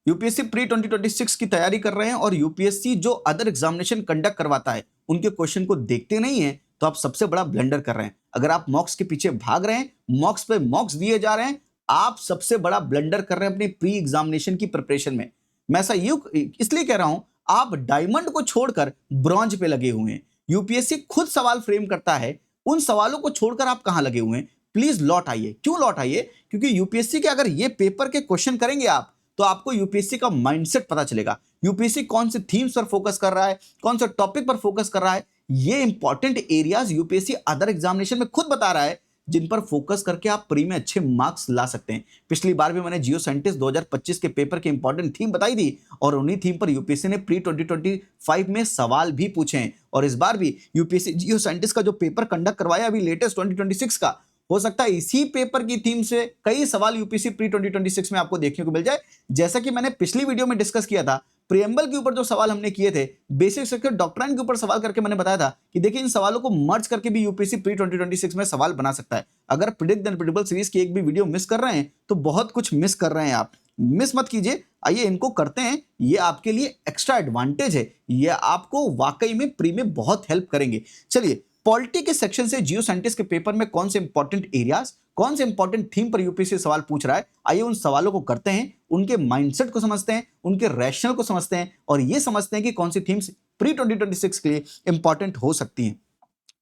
UPSC pre 2026 की तैयारी कर रहे हैं और यूपीएससी जो अदर एग्जामिनेशन कंडक्ट करवाता है उनके क्वेश्चन को देखते नहीं है, तो आप सबसे बड़ा ब्लंडर कर रहे हैं। अगर आप मॉक्स के पीछे भाग रहे हैं, मॉक्स पे मॉक्स दिए जा रहे हैं, आप सबसे बड़ा ब्लंडर कर रहे हैं अपनी प्री एग्जामिनेशन की प्रिपरेशन में। मैं ऐसा इसलिए कह रहा हूं, आप डायमंड को छोड़कर ब्रॉन्ज पे लगे हुए हैं। यूपीएससी खुद सवाल फ्रेम करता है, उन सवालों को छोड़कर आप कहां लगे हुए हैं? प्लीज लौट आइए। क्यों लौट आइए? क्योंकि यूपीएससी के अगर ये पेपर के क्वेश्चन करेंगे आप, तो आपको यूपीएससी का माइंडसेट पता चलेगा। यूपीएससी कौन से थीम्स पर फोकस कर रहा है, कौन से टॉपिक पर फोकस कर रहा है, ये important areas UPSC other examination में खुद बता रहा है, जिन पर फोकस करके आप प्री में अच्छे मार्क्स ला सकते हैं। पिछली बार भी मैंने जियो साइंटिस्ट 2025 के पेपर की इंपॉर्टेंट थीम बताई थी और उन्हीं थीम पर यूपीएससी ने प्री 2025 में सवाल भी पूछे हैं। और इस बार भी यूपीएससी जियो साइंटिस्ट का जो पेपर कंडक्ट करवाया अभी लेटेस्ट 2026 का, हो सकता है इसी पेपर की थीम से कई सवाल यूपीएससी प्री 2026 में आपको देखने को मिल जाए। जैसा कि मैंने पिछली वीडियो में डिस्कस किया था, प्रियम्बल के ऊपर जो सवाल हमने किए थे, बेसिक स्ट्रक्चर डॉक्ट्राइन के ऊपर सवाल करके मैंने बताया था कि देखिए इन सवालों को मर्ज करके भी यूपीएससी प्री 2026 में सवाल बना सकता है। अगर प्रिडिक्ट द अनप्रेडिक्टेबल सीरीज की एक भी वीडियो मिस कर रहे हैं तो बहुत कुछ मिस कर रहे हैं आप। मिस मत कीजिए, आइए इनको करते हैं। ये आपके लिए एक्स्ट्रा एडवांटेज है, ये आपको वाकई में प्री में बहुत हेल्प करेंगे। चलिए, पॉलिटी के सेक्शन से जियो साइंटिस्ट के पेपर में कौन से इंपॉर्टेंट एरियाज, कौन से इंपॉर्टेंट थीम पर यूपीएससी सवाल पूछ रहा है, आइए उन सवालों को करते हैं, उनके माइंडसेट को समझते हैं, उनके रैशनल को समझते हैं और ये समझते हैं कि कौन सी थीम्स प्री 2026 के लिए इंपॉर्टेंट हो सकती हैं।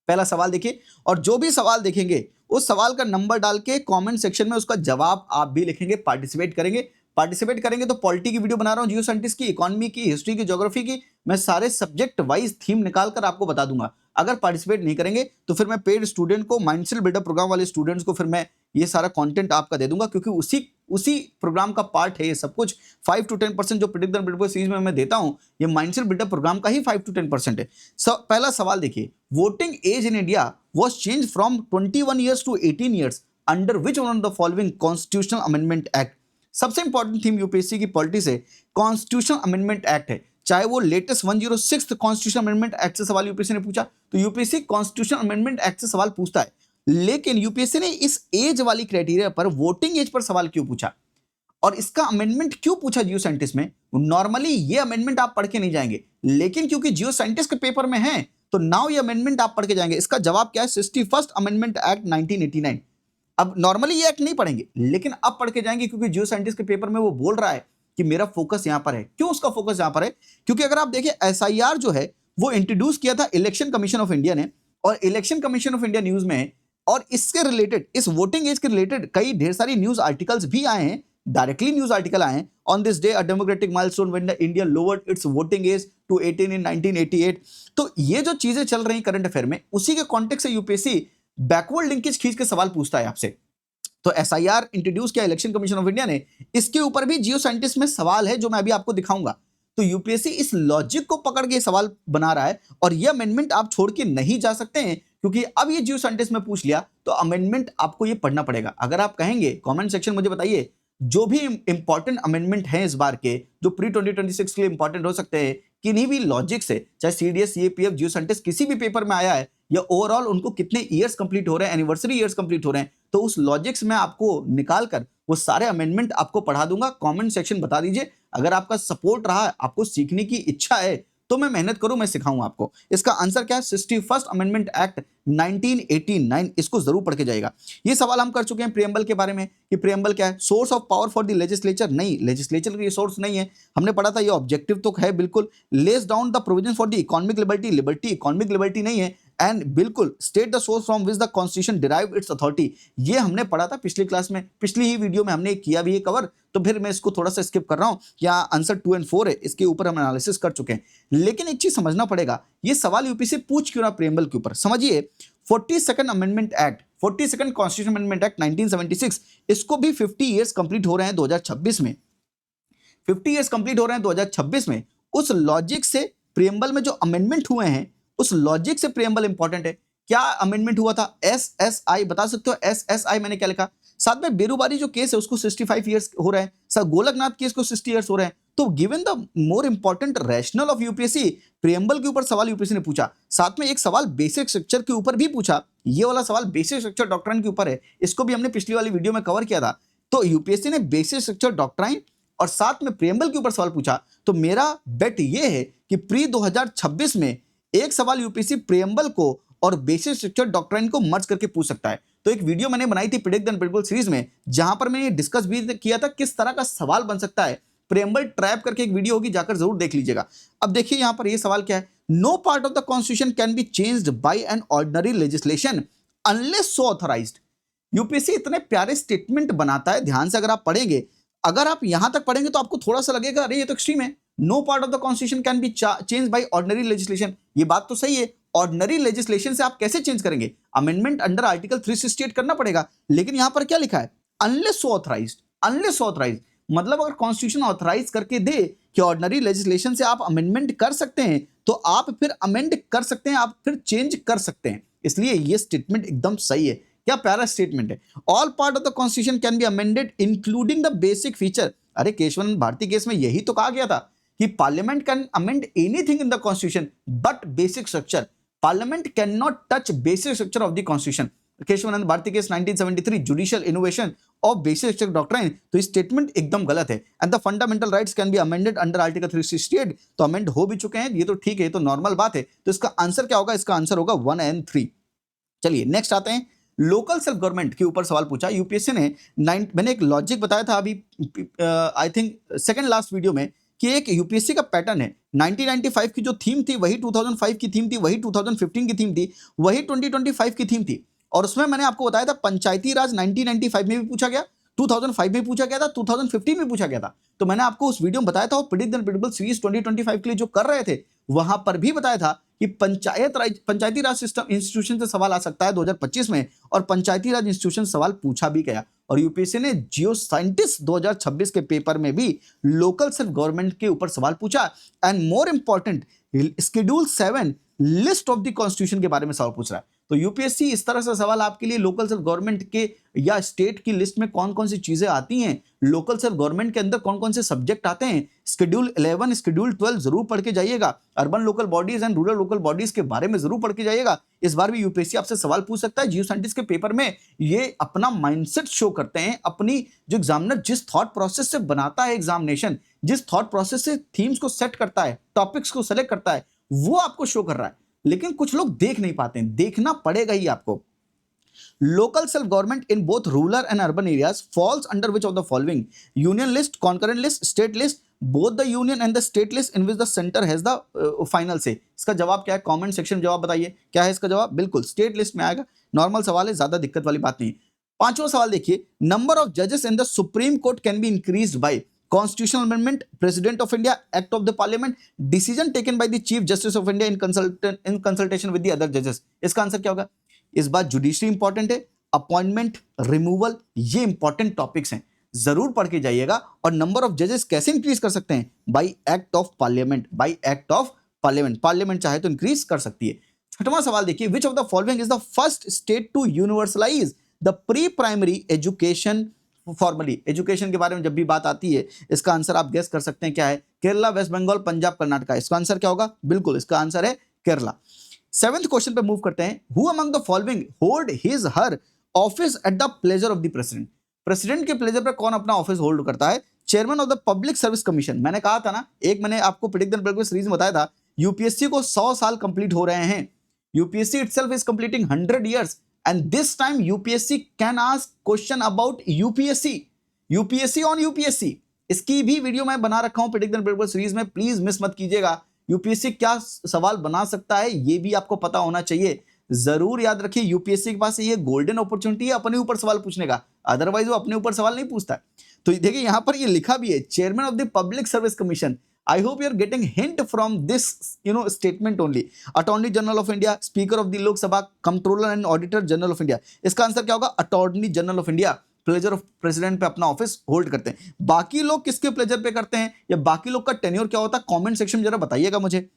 पहला सवाल देखिए, और जो भी सवाल देखेंगे उस सवाल का नंबर डाल के कमेंट सेक्शन में उसका जवाब आप भी लिखेंगे, पार्टिसिपेट करेंगे। तो पॉलिटी की वीडियो बना रहा हूं, जियो साइंटिस्ट की, इकोनॉमी की, हिस्ट्री की, ज्योग्राफी की, मैं सारे सब्जेक्ट वाइज थीम निकालकर आपको बता दूंगा। अगर पार्टिसिपेट नहीं करेंगे तो फिर मैं पेड स्टूडेंट को, माइंडसेट बिल्डर प्रोग्राम वाले स्टूडेंट्स को फिर मैं ये सारा कंटेंट आपका दे दूंगा, क्योंकि उसी प्रोग्राम का पार्ट है ये सब कुछ। 5 to 10% जो प्रिडिक्ट द अनप्रेडिक्टेबल सीरीज में मैं देता हूं, ये माइंडसेट बिल्डर प्रोग्राम का ही 5 to 10% है। पहला सवाल देखिए, voting age in India was change from 21 years to 18 years under which one of the following constitutional amendment act. सबसे इंपॉर्टेंट थीम यूपीएससी की पॉलिटी से कॉन्स्टिट्यूशनल अमेंडमेंट एक्ट है। चाहे वो लेटेस्ट 106 कॉन्स्टिट्यूशन अमेंडमेंट एक्ट से सवाल यूपीएससी ने पूछा, तो यूपीएससी कॉन्स्टिट्यूशन अमेंडमेंट एक्ट से सवाल पूछता है। लेकिन यूपीएससी ने इस एज वाली क्राइटेरिया पर, वोटिंग एज पर सवाल क्यों पूछा और इसका अमेंडमेंट क्यों पूछा जियो साइंटिस्ट में? नॉर्मली ये अमेंडमेंट आप पढ़ के नहीं जाएंगे, लेकिन क्योंकि जियो साइंटिस्ट के पेपर में है तो नाउ ये अमेंडमेंट आप पढ़ के जाएंगे। इसका जवाब क्या है? 61st amendment act 1989। अब नॉर्मली ये एक्ट नहीं पढ़ेंगे, लेकिन अब पढ़ के जाएंगे क्योंकि जियो साइंटिस्ट के पेपर में वो बोल रहा है कि मेरा फोकस यहां पर है। क्यों उसका फोकस यहां पर है? क्योंकि अगर आप देखिए, एसआईआर जो है वो इंट्रोड्यूस किया था इलेक्शन कमीशन ऑफ इंडिया ने, और election commission of India news में है, और इसके रिलेटेड, इस वोटिंग एज के रिलेटेड कई ढेर सारी न्यूज आर्टिकल्स भी आए हैं, डायरेक्टली न्यूज आर्टिकल आए हैं। On this day a democratic milestone when the India lowered its voting age to 18 in 1988। तो ये जो चीजें चल रही करंट अफेयर में, उसी के कॉन्टेक्स्ट से यूपीएससी बैकवर्ड लिंकेज खींच के सवाल पूछता है आपसे। तो एसआईआर इंट्रोड्यूस किया इलेक्शन कमीशन ऑफ इंडिया ने, इसके ऊपर भी जियो साइंटिस्ट में सवाल है जो मैं अभी आपको दिखाऊंगा। तो यूपीएससी इस लॉजिक को पकड़ के सवाल बना रहा है, और ये अमेंडमेंट आप छोड़ के नहीं जा सकते हैं, क्योंकि अब ये जियो साइंटिस्ट में पूछ लिया तो अमेंडमेंट आपको ये पढ़ना पड़ेगा। अगर आप कहेंगे, कमेंट सेक्शन मुझे बताइए जो भी इंपॉर्टेंट अमेंडमेंट है इस बार के, जो प्री 2026 के लिए इंपॉर्टेंट हो सकते हैं, किन्हीं भी लॉजिक से, चाहे सीडीएस, सीएपीएफ, जियो साइंटिस्ट किसी भी पेपर में आया है, या ओवरऑल उनको कितने ईयर्स कंप्लीट हो रहे हैं, एनिवर्सरी ईयर्स कंप्लीट हो रहे हैं, तो उस लॉजिक्स में आपको निकाल कर वो सारे अमेंडमेंट आपको पढ़ा दूंगा। कमेंट सेक्शन बता दीजिए, अगर आपका सपोर्ट रहा, आपको सीखने की इच्छा है, तो मैं मेहनत करूं, मैं सिखाऊंगा आपको। इसका आंसर क्या है? 61st अमेंडमेंट एक्ट 1989, इसको जरूर पढ़ के जाएगा। ये सवाल हम कर चुके हैं प्रियम्बल के बारे में कि प्रियम्बल क्या है? Source of power for the legislature. नहीं, लेजिस्लेचर की सोर्स नहीं है, हमने पढ़ा था। ये ऑब्जेक्टिव तो है बिल्कुल। Less down the provision for the economic liberty, economic liberty नहीं है। एंड बिल्कुल state the source from which the constitution derive it's authority, ये हमने पढ़ा था पिछली क्लास में, पिछली ही वीडियो में हमने किया भी है कवर, तो फिर मैं इसको थोड़ा सा स्किप कर रहा हूं। यहाँ आंसर 2 and 4 है, इसके ऊपर हम एनालिसिस कर चुके हैं। लेकिन एक चीज समझना पड़ेगा, ये सवाल यूपीएससी पूछ क्यों रहा प्रियम्बल के ऊपर? समझिए, 42nd amendment act, 42nd constitution amendment act 1976, इसको भी 50 ईयर्स कंप्लीट हो रहे हैं 2026 में। 50 ईयर्स कंप्लीट हो रहे हैं 2026 में। उस लॉजिक से प्रियम्बल में जो अमेंडमेंट हुए हैं, उस लॉजिक से प्रियम्बल इंपॉर्टेंट है। क्या अमेंडमेंट हुआ था? एसएसआई, बता सकते हो एसएसआई मैंने क्या लिखा? साथ में बेरूबारी जो केस है उसको 65 ईयर्स हो रहे हैं, सर गोलकनाथ केस को 60 ईयर्स हो रहे हैं। तो given the more important rational of UPSC, preamble के ऊपर सवाल यूपीएससी ने पूछा। साथ में एक सवाल बेसिक स्ट्रक्चर के ऊपर भी पूछा। ये वाला सवाल बेसिक स्ट्रक्चर डॉक्ट्राइन के ऊपर है, इसको भी हमने पिछली वाली वीडियो में कवर किया था। तो यूपीएससी ने बेसिक स्ट्रक्चर डॉक्ट्राइन और साथ में प्रियम्बल के ऊपर सवाल पूछा, तो मेरा बेट ये है कि प्री 2026 में एक सवाल यूपीएससी प्रियम्बल को और बेसिक स्ट्रक्चर डॉक्ट्राइन को मर्ज करके पूछ सकता है। तो एक वीडियो मैंने बनाई थी प्रेडिक्ट द अनप्रेडिक्टेबल सीरीज में, जहां पर मैंने डिस्कस भी किया था किस तरह का सवाल बन सकता है। प्रियम्बल ट्रैप करके एक वीडियो होगी, जाकर जरूर देख लीजिएगा। अब देखिए यहां पर ये सवाल क्या है, no part of the constitution can be changed by an ordinary legislation unless so authorised. UPSC इतने प्यारे स्टेटमेंट बनाता है, ध्यान से अगर आप पढ़ेंगे, अगर आप यहां तक पढ़ेंगे तो आपको थोड़ा सा लगेगा अरे ये तो एक्सट्रीम है, no part of the constitution can be change by ordinary legislation. ये बात तो सही है, ऑर्डिनरी लेजिस्लेशन से आप कैसे चेंज करेंगे, अमेंडमेंट अंडर आर्टिकल 368 करना पड़ेगा। लेकिन यहां पर क्या लिखा है, unless so authorised, unless so authorised, मतलब अगर कॉन्स्टिट्यूशन ऑथराइज करके दे कि ऑर्डिनरी लेजिस्लेशन से आप अमेंडमेंट कर सकते हैं, तो आप फिर अमेंड कर सकते हैं, आप फिर चेंज कर सकते हैं। इसलिए ये स्टेटमेंट एकदम सही है, क्या प्यारा स्टेटमेंट है। All part of the constitution can be amended including the basic feature. अरे केशवानंद भारती केस में यही तो कहा गया था कि parliament can amend anything in the constitution but basic structure, parliament can not touch basic structure of the constitution. Kesavananda Bharati case 1973, judicial innovation of basic structure doctrine, तो statement एकदम गलत है। And the fundamental rights can be amended under article 368, तो amend हो भी चुके हैं, ये तो ठीक है, ये तो नॉर्मल बात है। तो इसका आंसर क्या होगा, इसका आंसर होगा 1 and 3। चलिए नेक्स्ट आते हैं, लोकल सेल्फ गवर्नमेंट के ऊपर सवाल पूछा यूपीएससी ने। मैंने एक लॉजिक बताया था अभी I think second last video में, कि एक यूपीएससी का पैटर्न है, 1995 की जो थीम थी वही 2005 की थीम थी, वही 2015 की थीम थी, वही 2025 की थीम थी। और उसमें मैंने आपको बताया था पंचायती राज 1995 में भी पूछा गया, 2005 में पूछा गया था, 2015 में पूछा गया था। तो मैंने आपको उस वीडियो में बताया था, और प्रेडिक्ट द अनप्रेडिक्टेबल सीरीज 2025 के लिए जो कर रहे थे, वहां पर भी बताया था कि पंचायती राज सिस्टम इंस्टीट्यूशन से सवाल आ सकता है 2025 में, और पंचायती राज इंस्टीट्यूशन सवाल पूछा भी गया। और यूपीएससी ने जियो साइंटिस्ट 2026 के पेपर में भी लोकल सेल्फ गवर्नमेंट के ऊपर सवाल पूछा। And more important, schedule 7 list of the constitution के बारे में सवाल पूछ रहा है। तो यूपीएससी इस तरह से सवाल आपके लिए लोकल सेल्फ गवर्नमेंट के या स्टेट की लिस्ट में कौन कौन सी चीजें आती हैं, लोकल सेल्फ गवर्नमेंट के अंदर कौन कौन से सब्जेक्ट आते हैं, शेड्यूल 11, शेड्यूल 12 जरूर पढ़ के जाइएगा। Urban local bodies and rural local bodies के बारे में जरूर पढ़ के जाइएगा। इस बार भी यूपीएससी आपसे सवाल पूछ सकता है। जियो साइंटिस्ट के पेपर में ये अपना माइंडसेट शो करते हैं, अपनी जो एग्जामिनर जिस थॉट प्रोसेस से बनाता है एग्जामिनेशन, जिस थॉट प्रोसेस से थीम्स को सेट करता है, टॉपिक्स को सेलेक्ट करता है, वो आपको शो कर रहा है। लेकिन कुछ लोग देख नहीं पाते हैं, देखना पड़ेगा ही आपको। Local self government in both rural and urban areas falls under which of the following, union list, concurrent list, state list, both the union and the state list in which the centre has the final से। इसका जवाब क्या है, comment section में जवाब बताइए, क्या है इसका जवाब, बिल्कुल स्टेट लिस्ट में आएगा। नॉर्मल सवाल है, ज्यादा दिक्कत वाली बात नहीं। पांचवा सवाल देखिए, नंबर ऑफ जजेस in the supreme court can be increased by Constitutional Amendment, President of India, Act of the Parliament, Decision taken by the Chief Justice of India in consultation with the other judges। इसका answer क्या होगा। इस बात judiciary important है, appointment, removal, ये important topics हैं, जरूर पढ़ के जाइएगा। और नंबर ऑफ जजेस कैसे इंक्रीज कर सकते हैं, by act of parliament, by act of parliament, parliament चाहे तो इंक्रीज कर सकती है। छठवां सवाल देखिए, which of the following is the first state to universalise the pre primary education formally. Education के बारे में जब भी बात आती है, इसका आंसर आप गेस कर सकते हैं क्या है, केरला, वेस्ट बंगाल, पंजाब, कर्नाटका। इसका आंसर क्या होगा, बिल्कुल इसका आंसर है केरला। सेवेंथ क्वेश्चन पे मूव करते हैं, who among the following hold his her office at the pleasure of the president. President के प्लेजर पर कौन अपना ऑफिस होल्ड करता है, chairman of the public service commission. मैंने कहा था ना, एक मैंने आपको प्रेडिक्ट द अनप्रेडिक्टेबल सीरीज में बताया था, यूपीएससी को 100 साल कंप्लीट हो रहे हैं, UPSC itself is completing 100 years, and this time UPSC can ask question about UPSC on UPSC। इसकी भी वीडियो मैं बना रखा हूं प्रेडिक्ट द अनप्रेडिक्टेबल सीरीज में, प्लीज मिस मत कीजिएगा। यूपीएससी क्या सवाल बना सकता है ये भी आपको पता होना चाहिए। जरूर याद रखिए, यूपीएससी के पास ये गोल्डन अपॉर्चुनिटी है अपने ऊपर सवाल पूछने का, अदरवाइज वो अपने ऊपर सवाल नहीं पूछता है। तो देखिए यहां पर ये लिखा भी है, chairman of the public service commission. I hope you are getting hint from this, statement only। Attorney General of India, Speaker of the Lok Sabha, Comptroller and Auditor General of India। इसका answer क्या होगा, Attorney General of India pleasure of president पे अपना office hold करते हैं। बाकी लोग किसके प्लेजर पे करते हैं, या बाकी लोग का टेन्योर क्या होता है, कमेंट सेक्शन में जरा बताइएगा मुझे।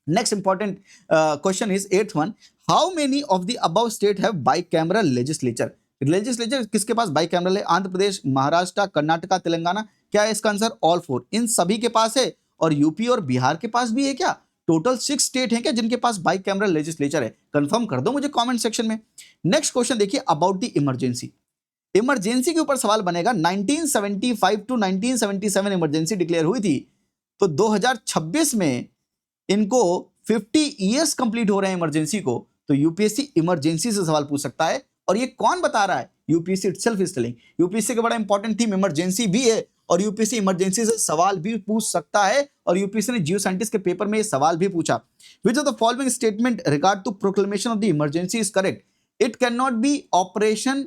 Next important question is 8th one, how many of the above state have bicameral legislature. Legislature किसके पास बाइकैमरल है, आंध्र प्रदेश, महाराष्ट्र, कर्नाटका, तेलंगाना। क्या है इसका आंसर, ऑल 4, इन सभी के पास है। और यूपी और बिहार के पास भी है क्या, टोटल 6 स्टेट हैं क्या जिनके पास बाइकैमरल लेजिस्लेचर है, कंफर्म कर दो मुझे कमेंट सेक्शन में। नेक्स्ट क्वेश्चन देखिए, अबाउट द इमरजेंसी। इमरजेंसी के ऊपर सवाल बनेगा। 1975 टू 1977 इमरजेंसी डिक्लेयर हुई थी, तो 2026 में इनको 50 ईयर्स कंप्लीट हो रहे हैं इमरजेंसी को, तो यूपीएससी इमरजेंसी से सवाल पूछ सकता है। और ये कौन बता रहा है? UPSC itself is telling. UPSC का बड़ा इंपॉर्टेंट थीम इमरजेंसी भी है, और यूपीएससी इमरजेंसी से सवाल भी पूछ सकता है, और यूपीएससी ने जियो साइंटिस्ट के पेपर में ये सवाल भी पूछा। Which of the following statement regard to proclamation of the emergency is correct? It can not be operation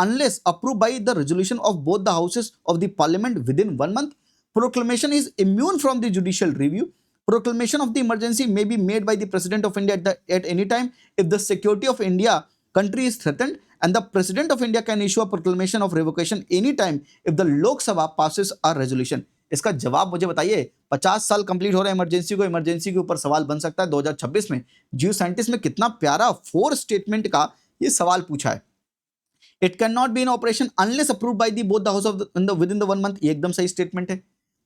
unless approved by the resolution of both the houses of the parliament within 1 month. Proclamation is immune from the judicial review. Proclamation of the emergency may be made by the President of India at any time if the security of India country is threatened, and the President of India can issue a proclamation of revocation any time if the Lok Sabha passes a resolution. इसका जवाब मुझे बताइए। 50 साल complete हो रहा है emergency को, emergency के ऊपर सवाल बन सकता है 2026 में। जियो साइंटिस्ट में कितना प्यारा 4 स्टेटमेंट का ये सवाल पूछा है। It can not be in operation unless approved by the both the house of with in the 1 month, ये एकदम सही स्टेटमेंट है।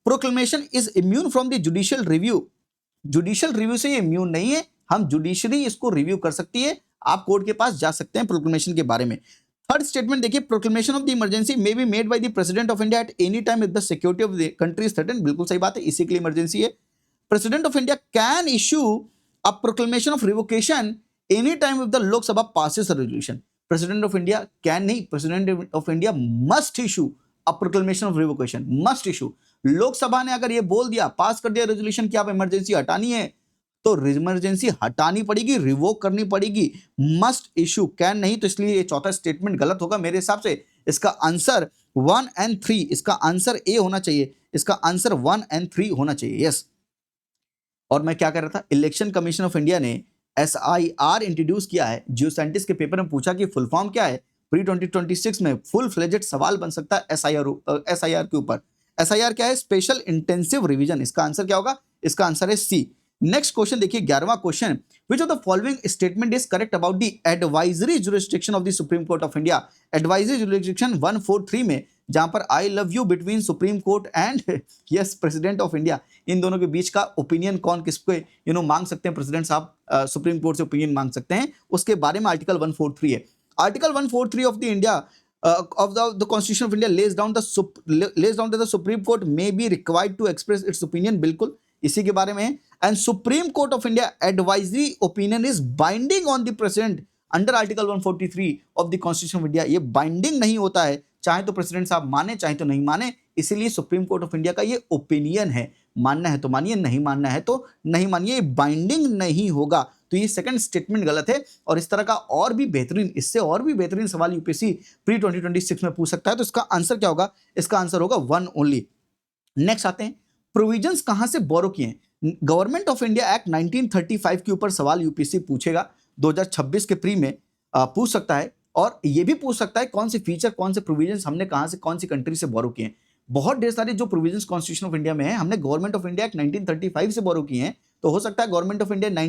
Proclamation is immune from the judicial review, judicial review से ये इम्यून नहीं है, हम जुडिशरी इसको रिव्यू कर सकती है, आप कोर्ट के पास जा सकते हैं प्रोक्लेमेशन के बारे में। थर्ड स्टेटमेंट देखिए, proclamation of the emergency may be made by the president of India at any time if the security of the country is threatened, बिल्कुल सही बात है, इसी के लिए इमरजेंसी है। President of India can issue a proclamation of revocation any time if the Lok Sabha passes a resolution. President of India can नहीं, president of India must issue a proclamation of revocation, must issue. Lok Sabha ने अगर ये बोल दिया, पास कर दिया resolution कि आप इमरजेंसी हटानी है, तो इमरजेंसी हटानी पड़ेगी, रिवोक करनी पड़ेगी, मस्ट इशू, कैन नहीं। तो इसलिए ये चौथा स्टेटमेंट गलत होगा मेरे हिसाब से। इसका आंसर 1 और 3, इसका आंसर ए होना चाहिए, इसका आंसर 1 और 3 होना चाहिए, यस। और मैं क्या कर रहा था, इलेक्शन कमीशन ऑफ इंडिया ने SIR इंट्रोड्यूस किया है। जियो साइंटिस्ट के पेपर में पूछा कि फुल फॉर्म क्या है, प्री 2026 में फुल फ्लेजेड सवाल बन सकता है SIR के ऊपर। SIR क्या है? Special intensive revision. इसका आंसर क्या होगा? इसका आंसर है सी। नेक्स्ट क्वेश्चन देखिए, 11वां question, which of the following statement is correct about the advisory jurisdiction of the supreme court of India? Advisory jurisdiction 143 में, जहां पर I love you between supreme court and yes president of India, इन दोनों के बीच का opinion कौन किसको मांग सकते हैं, प्रेसिडेंट साहब सुप्रीम कोर्ट से ओपिनियन मांग सकते हैं, उसके बारे में आर्टिकल 143 है। Article 143 of the India of the Constitution of India lays down that the Supreme Court may be required to express its opinion, बिल्कुल इसी के बारे में है। And Supreme Court of India advisory opinion is binding on the President under Article 143 of the Constitution of India। ये binding नहीं होता है, चाहे तो प्रेसिडेंट साहब माने चाहे तो नहीं माने, इसीलिए सुप्रीम कोर्ट ऑफ इंडिया का ये ओपिनियन है, मानना है तो मानिए, नहीं मानना है तो नहीं मानिए, बाइंडिंग नहीं होगा। तो ये सेकंड स्टेटमेंट गलत है। और इस तरह का और भी बेहतरीन, इससे और भी बेहतरीन सवाल यूपीएससी प्री 2026 में पूछ सकता है। तो इसका आंसर क्या होगा? इसका आंसर होगा 1 ओनली। नेक्स्ट आते हैं, प्रोविजंस कहां से बोरो किए हैं? गवर्नमेंट ऑफ इंडिया एक्ट 1935 के ऊपर सवाल यूपीएससी पूछेगा 2026 के प्री में, पूछ सकता है। और ये भी पूछ सकता है कौन से फीचर, कौन से प्रोविजंस हमने कहां से, कौन सी कंट्री से बोरो किए हैं। बहुत ढेर सारे जो प्रोविजंस कॉन्स्टिट्यूशन ऑफ इंडिया में है, हमने गवर्नमेंट ऑफ इंडिया एक्ट 1935 से बोरो किए हैं। तो हो सकता है गवर्नमेंट ऑफ इंडिया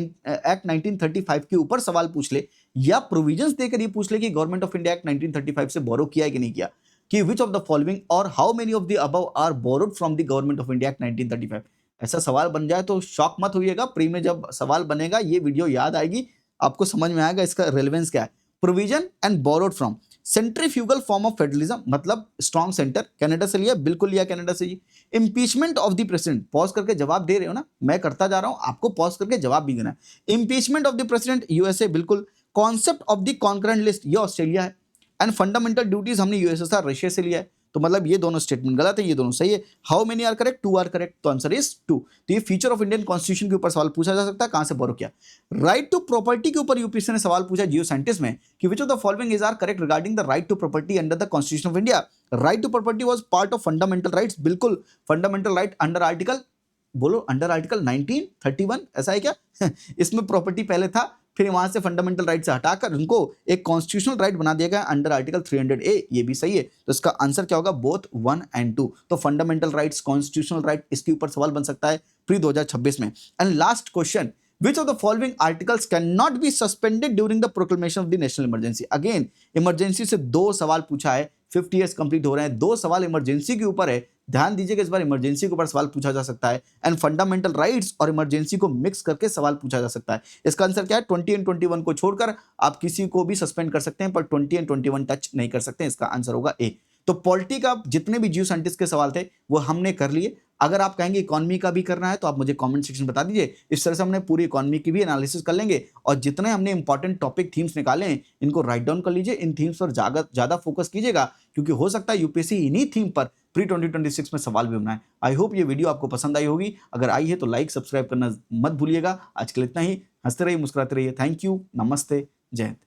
एक्ट 1935 के ऊपर सवाल पूछ ले, या प्रोविजंस देकर ये पूछ ले कि गवर्नमेंट ऑफ इंडिया एक्ट 1935 से बोरो किया है कि नहीं किया, कि विच ऑफ द फॉलोइंग और how many of the above are borrowed from the government of India act 1935। ऐसा सवाल बन जाए तो शॉक मत होइएगा, प्री में जब सवाल बनेगा ये वीडियो याद आएगी, आपको समझ में आएगा इसका रेलेवेंस क्या है। Provision and borrowed from centrifugal form of federalism, मतलब स्ट्रॉन्ग सेंटर, कनाडा से लिया, बिल्कुल लिया कनाडा से ही। Impeachment of the president, pause करके जवाब दे रहे हो ना, मैं करता जा रहा हूं, आपको पॉज करके जवाब भी देना है। Impeachment of the president USA, बिल्कुल। Concept of the concurrent list, ये ऑस्ट्रेलिया है। एंड फंडामेंटल ड्यूटीज हमने USSR रशिया से लिया है। तो मतलब ये दोनों स्टेटमेंट गलत है, ये दोनों सही है। How many are correct? 2 are correct, तो आंसर इज 2। तो ये फीचर ऑफ इंडियन कॉन्स्टिट्यूशन के ऊपर सवाल पूछा जा सकता है, कहां से बोरो किया। राइट टू प्रॉपर्टी के ऊपर यूपीएससी ने सवाल पूछा जियो साइंटिस्ट में कि which of the following is are correct regarding the right to property under the constitution of India. Right to property was part of fundamental rights, बिल्कुल फंडामेंटल राइट अंडर आर्टिकल, बोलो under article 1931, ऐसा है क्या? इसमें property पहले था, फिर वहां से फंडामेंटल राइट से हटाकर उनको एक कॉन्स्टिट्यूशनल राइट बना दिया गया अंडर आर्टिकल 300A, ये भी सही है। तो इसका आंसर क्या होगा? बोथ 1 और 2। तो फंडामेंटल राइट्स, कॉन्स्टिट्यूशनल राइट, इसके ऊपर सवाल बन सकता है प्री 2026 में। And last question, which of the following articles can not be suspended during the proclamation of the national emergency? Again emergency से 2 सवाल पूछा है, 50 ईयर्स कंप्लीट हो रहे हैं, 2 सवाल इमरजेंसी के ऊपर है, ध्यान दीजिएगा, इस बार इमरजेंसी के ऊपर सवाल पूछा जा सकता है एंड फंडामेंटल राइट्स और इमरजेंसी को मिक्स करके सवाल पूछा जा सकता है। इसका आंसर क्या है? 20 एंड 21 को छोड़कर आप किसी को भी सस्पेंड कर सकते हैं, पर 20 एंड 21 टच नहीं कर सकते। इसका आंसर होगा ए। तो पॉलिटी का जितने भी जियो साइंटिस्ट के सवाल थे वो हमने कर लिए। अगर आप कहेंगे इकोनॉमी का भी करना है तो आप मुझे कमेंट सेक्शन में बता दीजिए। इस तरह से हमने पूरी इकोनॉमी की भी एनालिसिस कर लेंगे और जितने हमने इंपॉर्टेंट टॉपिक थीम्स निकाले हैं इनको राइट डाउन कर लीजिए। इन थीम्स पर ज्यादा फोकस कीजिएगा, क्योंकि हो सकता है यूपीएससी इन्हीं थीम पर प्री 2026 में सवाल भी बनाए। आई होप ये वीडियो आपको पसंद आई होगी। अगर आई है तो लाइक सब्सक्राइब करना मत भूलिएगा। आज के लिए इतना ही। हंसते रहिए, मुस्कुराते रहिए। थैंक यू, नमस्ते, जय हिंद।